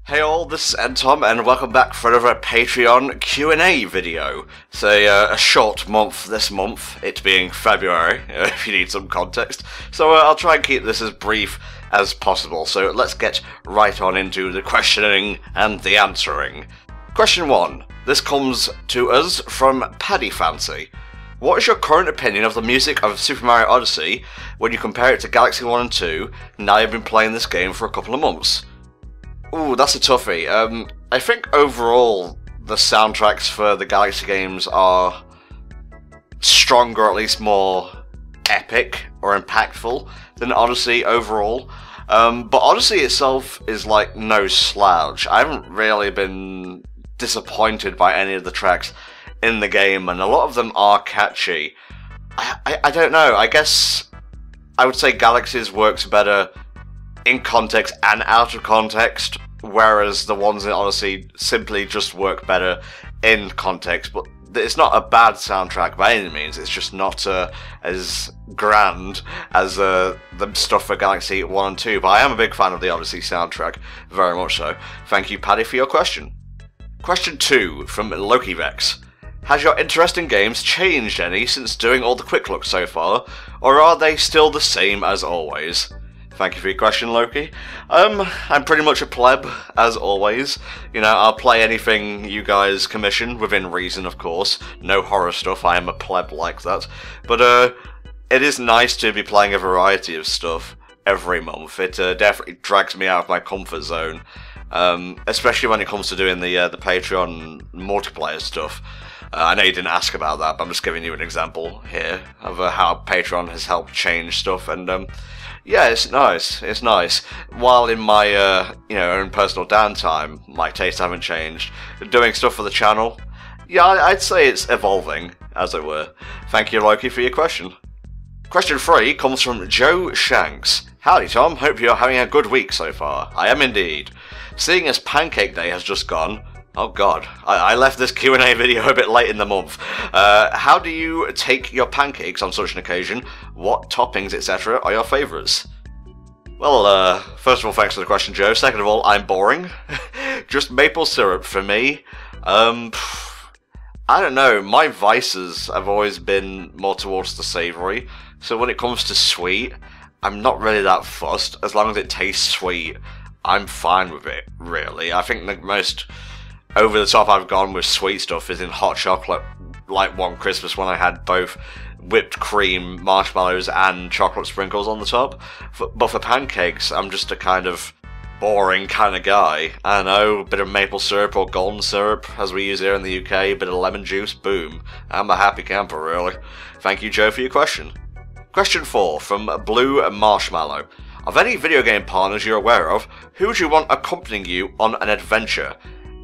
Hey all, this is Tom, and welcome back for another Patreon Q&A video. It's a short month this month, it being February, if you need some context. So I'll try and keep this as brief as possible, so let's get right on into the questioning and the answering. Question 1. This comes to us from Paddy Fancy. What is your current opinion of the music of Super Mario Odyssey when you compare it to Galaxy 1 and 2, now you've been playing this game for a couple of months? Ooh, that's a toughie. I think overall the soundtracks for the Galaxy games are stronger, at least more epic or impactful than Odyssey overall. But Odyssey itself is like no slouch. I haven't really been disappointed by any of the tracks in the game, and a lot of them are catchy. I don't know, I guess I would say Galaxy's works better in context and out of context, whereas the ones in Odyssey simply just work better in context. But it's not a bad soundtrack by any means, it's just not as grand as the stuff for Galaxy 1 and 2, but I am a big fan of the Odyssey soundtrack, very much so. Thank you, Paddy, for your question. Question 2 from Loki Vex. Has your interest in games changed any since doing all the quick looks so far, or are they still the same as always? Thank you for your question, Loki. I'm pretty much a pleb, as always. You know, I'll play anything you guys commission, within reason, of course. No horror stuff, I am a pleb like that. But, it is nice to be playing a variety of stuff every month. It definitely drags me out of my comfort zone. Especially when it comes to doing the Patreon multiplayer stuff. I know you didn't ask about that, but I'm just giving you an example here of how Patreon has helped change stuff, and yeah, it's nice. It's nice. While in my own personal downtime, my tastes haven't changed. Doing stuff for the channel, yeah, I'd say it's evolving, as it were. Thank you, Loki, for your question. Question 3 comes from Joe Shanks. Howdy, Tom. Hope you're having a good week so far. I am indeed. Seeing as Pancake Day has just gone. Oh god, I left this Q&A video a bit late in the month. How do you take your pancakes on such an occasion? What toppings, etc. are your favourites? Well, first of all, thanks for the question, Joe. Second of all, I'm boring. Just maple syrup for me. I don't know, my vices have always been more towards the savoury, so when it comes to sweet, I'm not really that fussed. As long as it tastes sweet, I'm fine with it, really. I think the most over the top I've gone with sweet stuff is in hot chocolate, like one Christmas when I had both whipped cream, marshmallows and chocolate sprinkles on the top. But for pancakes, I'm just a kind of boring kind of guy. I don't know, a bit of maple syrup or golden syrup, as we use here in the UK, a bit of lemon juice, boom. I'm a happy camper, really. Thank you, Joe, for your question. Question 4 from Blue Marshmallow. Of any video game partners you're aware of, who would you want accompanying you on an adventure?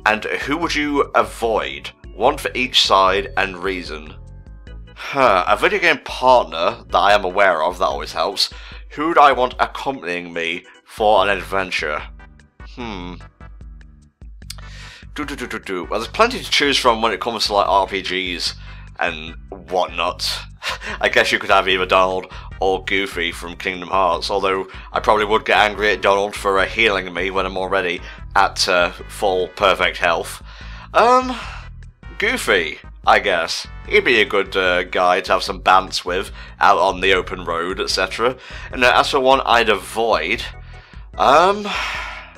And who would you avoid? One for each side and reason. A video game partner that I am aware of, that always helps. Who would I want accompanying me for an adventure? Well, there's plenty to choose from when it comes to like RPGs and whatnot. I guess you could have either Donald or Goofy from Kingdom Hearts, although I probably would get angry at Donald for healing me when I'm already at full perfect health. Goofy, I guess. He'd be a good guy to have some bants with out on the open road, etc. And as for one I'd avoid, I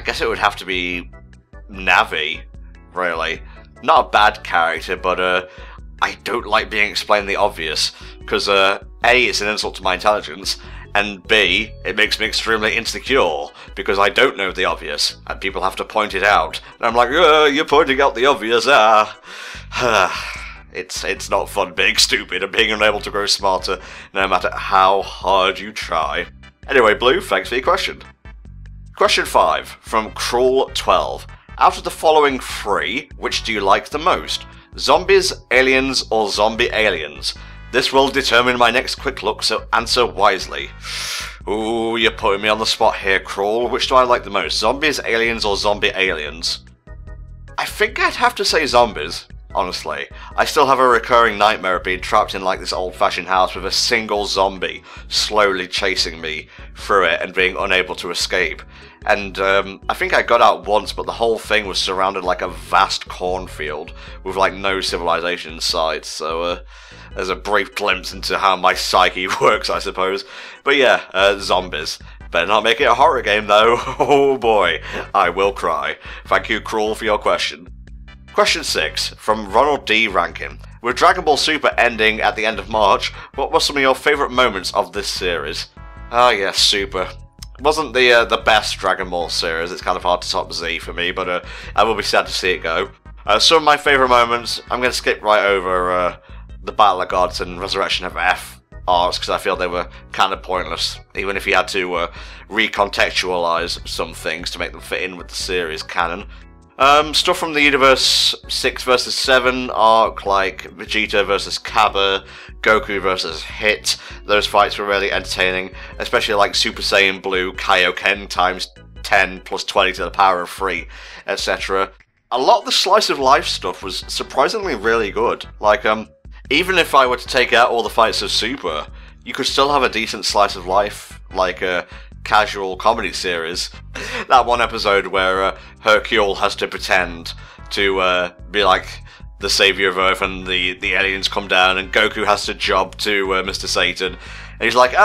guess it would have to be Navi, really. Not a bad character, but I don't like being explained the obvious, because A, it's an insult to my intelligence, and B, it makes me extremely insecure, because I don't know the obvious, and people have to point it out. And I'm like, you're pointing out the obvious, It's not fun being stupid and being unable to grow smarter, no matter how hard you try. Anyway, Blue, thanks for your question. Question 5, from Cruel12. Out of the following 3, which do you like the most? Zombies, aliens, or zombie aliens? This will determine my next quick look, so answer wisely. Ooh, you're putting me on the spot here, Crawl. Which do I like the most? Zombies, aliens, or zombie aliens? I think I'd have to say zombies, honestly. I still have a recurring nightmare of being trapped in like this old-fashioned house with a single zombie slowly chasing me through it and being unable to escape. And I think I got out once, but the whole thing was surrounded like a vast cornfield with like no civilization in sight, so there's a brief glimpse into how my psyche works, I suppose. But yeah, zombies. Better not make it a horror game though. Oh boy, I will cry. Thank you, Cruel, for your question. Question 6, from Ronald D. Rankin. With Dragon Ball Super ending at the end of March, what were some of your favourite moments of this series? Ah yes, Super. Wasn't the best Dragon Ball series, it's kind of hard to top Z for me, but I will be sad to see it go. Some of my favourite moments, I'm going to skip right over the Battle of Gods and Resurrection of F arcs, because I feel they were kind of pointless, even if you had to recontextualise some things to make them fit in with the series canon. Stuff from the Universe 6 vs 7 arc, like Vegeta vs Cabba, Goku vs Hit. Those fights were really entertaining, especially like Super Saiyan Blue, Kaioken times 10 plus 20 to the power of 3, etc. A lot of the slice of life stuff was surprisingly really good. Like, even if I were to take out all the fights of Super, you could still have a decent slice of life, like a casual comedy series. That one episode where Hercule has to pretend to be like the savior of Earth and the aliens come down and Goku has to job to Mr. Satan. And he's like,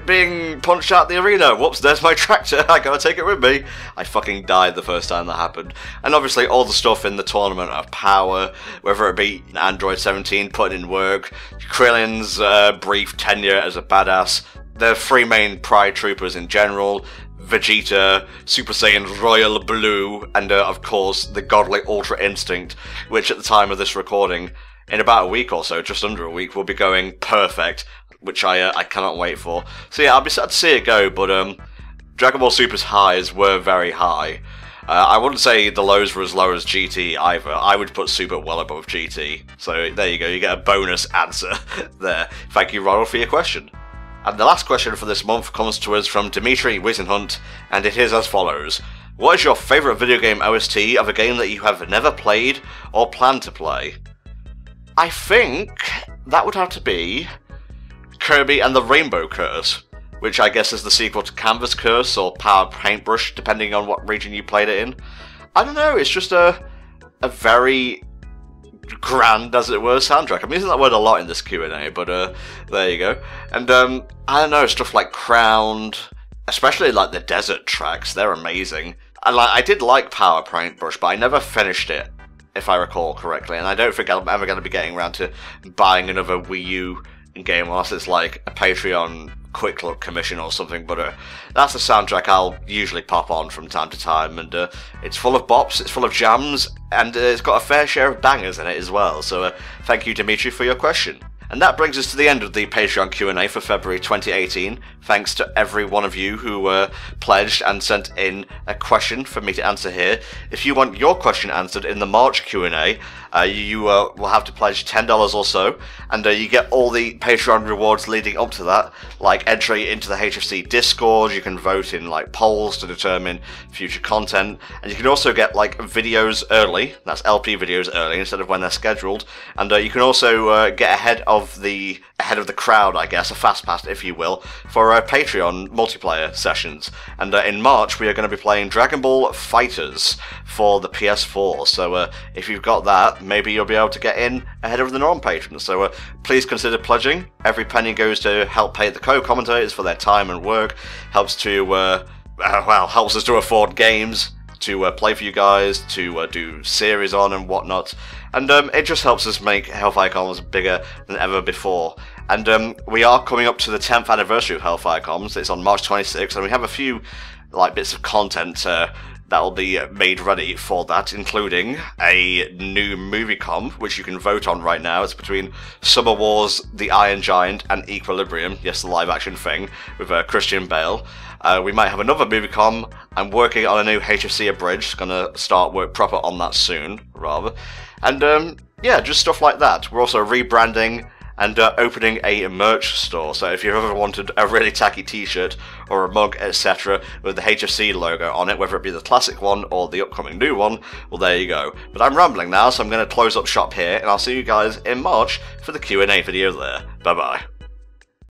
being punched out the arena. Whoops, there's my tractor. I gotta take it with me. I fucking died the first time that happened. And obviously all the stuff in the Tournament of Power, whether it be Android 17 putting in work, Krillin's brief tenure as a badass, the 3 main Pride Troopers in general, Vegeta, Super Saiyan Royal Blue, and of course the godly Ultra Instinct, which at the time of this recording, in about a week or so, just under a week, will be going perfect, which I cannot wait for. So yeah, I'll be sad to see it go, but Dragon Ball Super's highs were very high. I wouldn't say the lows were as low as GT either. I would put Super well above GT. So there you go, you get a bonus answer there. Thank you, Ronald, for your question. And the last question for this month comes to us from Dimitri Wisenhunt, and it is as follows. What is your favourite video game OST of a game that you have never played or plan to play? I think that would have to be Kirby and the Rainbow Curse, which I guess is the sequel to Canvas Curse or Power Paintbrush, depending on what region you played it in. I don't know, it's just a very grand, as it were, soundtrack. I'm using that word a lot in this Q&A, but there you go. And I don't know, stuff like Crowned, especially like the desert tracks, they're amazing. And like, I did like Power Paintbrush, but I never finished it, if I recall correctly, and I don't think I'm ever going to be getting around to buying another Wii U game unless it's like a Patreon quick look commission or something, but that's a soundtrack I'll usually pop on from time to time, and it's full of bops, it's full of jams, and it's got a fair share of bangers in it as well, so thank you, Dimitri, for your question. And that brings us to the end of the Patreon Q&A for February 2018. Thanks to every one of you who pledged and sent in a question for me to answer here. If you want your question answered in the March Q&A, you will have to pledge $10 or so, and you get all the Patreon rewards leading up to that, like entry into the HFC Discord. You can vote in like polls to determine future content, and you can also get like videos early, that's LP videos early instead of when they're scheduled, and you can also get ahead of the crowd, I guess, a fast pass if you will, for Patreon multiplayer sessions. And in March we are going to be playing Dragon Ball FighterZ for the PS4, so if you've got that, maybe you'll be able to get in ahead of the non-patrons. So please consider pledging. Every penny goes to help pay the co-commentators for their time and work, helps to helps us to afford games to play for you guys, to do series on and whatnot, and it just helps us make HellfireComms bigger than ever before. And we are coming up to the 10th anniversary of HellfireComms. It's on March 26th, and we have a few like bits of content that will be made ready for that, including a new movie comp, which you can vote on right now. It's between Summer Wars, The Iron Giant, and Equilibrium, yes, the live-action thing, with Christian Bale. We might have another movie com. I'm working on a new HFC Abridged, gonna start work proper on that soon, rather. And yeah, just stuff like that. We're also rebranding and opening a merch store. So if you've ever wanted a really tacky t-shirt or a mug, etc. with the HFC logo on it, whether it be the classic one or the upcoming new one, well, there you go. But I'm rambling now, so I'm going to close up shop here, and I'll see you guys in March for the Q&A video there. Bye bye.